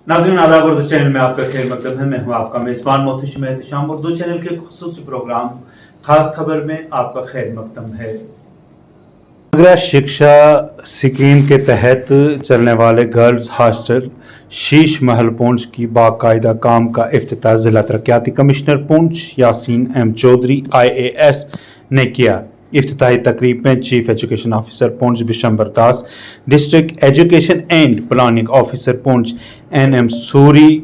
ناظرین آداب اردو چینل میں آپ کا خیر مقدم ہے. میں ہوں آپ کا میزبان محتشم احتشام. اردو چینل کے خصوصی پروگرام خاص خبر میں آپ کا خیر مقدم ہے. سمگرا شکشا اسکیم کے تحت چلنے والے گرلز ہاسٹل شیش محل پونچھ کی باقاعدہ کام کا افتتاح ضلع ترقیاتی کمشنر پونچھ یاسین چودھری IAS نے کیا. افتتاحی تقریب میں chief education officer Poonch Bishamber, district education and planning officer Poonch Suri,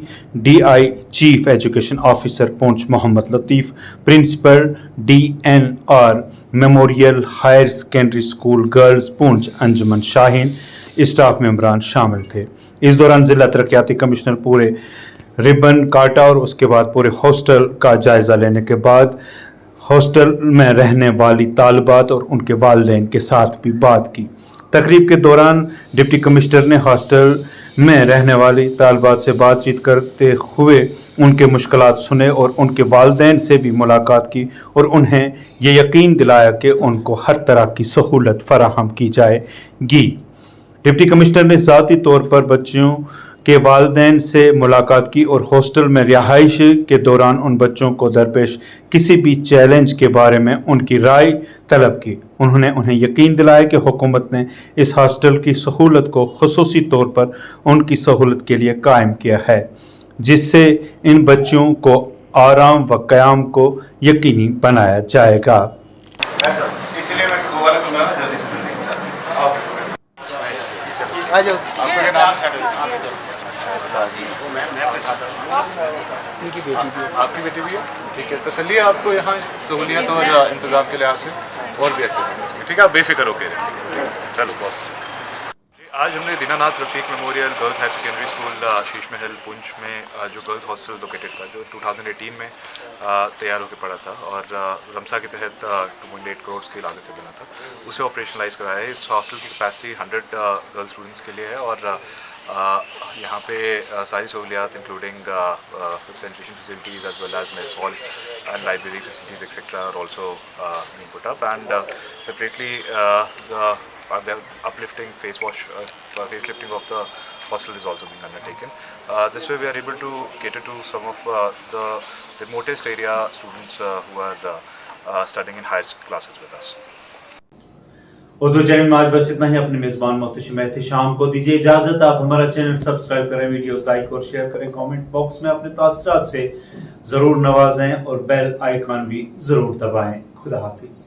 DI chief education officer Poonch Mohammad, Latif principal DNR memorial higher secondary school girls Poonch Anjuman Shaheen staff members شامل تھے. اس دوران ضلع ترقیاتی کمشنر پورے ربن کاٹا اور اس کے بعد پورے ہاسٹل کا جائزہ لینے کے بعد ہاسٹل میں رہنے والی طالبات اور ان کے والدین کے ساتھ بھی بات کی. تقریب کے دوران ڈپٹی کمشنر نے ہاسٹل میں رہنے والی طالبات سے بات چیت کرتے ہوئے ان کے مشکلات سنے اور ان کے والدین سے بھی ملاقات کی اور انہیں یہ یقین دلایا کہ ان کو ہر طرح کی سہولت فراہم کی جائے گی. ڈپٹی کمشنر نے ذاتی طور پر بچوں کے والدین سے ملاقات کی اور ہاسٹل میں رہائش کے دوران ان بچوں کو درپیش کسی بھی چیلنج کے بارے میں ان کی رائے طلب کی. انہوں نے انہیں یقین دلایا کہ حکومت نے اس ہاسٹل کی سہولت کو خصوصی طور پر ان کی سہولت کے لیے قائم کیا ہے، جس سے ان بچوں کو آرام و قیام کو یقینی بنایا جائے گا. آپ کی بیٹی بھی ہے، ٹھیک ہے. تسلی ہے آپ کو یہاں سہولیات اور انتظام کے لحاظ سے اور بھی اچھے سے، ٹھیک ہے. آپ بے فکر ہو کے چلو بہت. آج ہم نے Dinanath Rafiq memorial girls higher secondary school Sheesh Mahal Poonch میں جو گرلز ہاسٹل لوکیٹڈ تھا، جو 2018 میں تیار ہو کے پڑا تھا اور رمسا کے تحت 2.8 کروڑ کی لاگت سے بنا تھا، اسے آپریشنلائز کرایا ہے. اس ہاسٹل کی کیپیسٹی 100 گرل اسٹوڈنٹس کے لیے ہے اور یہاں پہ ساری سہولیات including sanitation facilities as well as mess hall and library facilities etcetera are also being put up and separately uplifting face lifting of the hostel is also being undertaken. This way we are able to cater to some of the remotest area students who are studying in higher classes with us. Urdu channel میں آج بس اتنا ہی. اپنے میزبان محتشم احتشام کو دیجیے اجازت. آپ ہمارا چینل سبسکرائب کریں، ویڈیوز لائک اور شیئر کریں، کامنٹ باکس میں اپنے تاثرات سے ضرور نوازیں اور بیل آئیکن بھی ضرور دبائیں. خدا حافظ.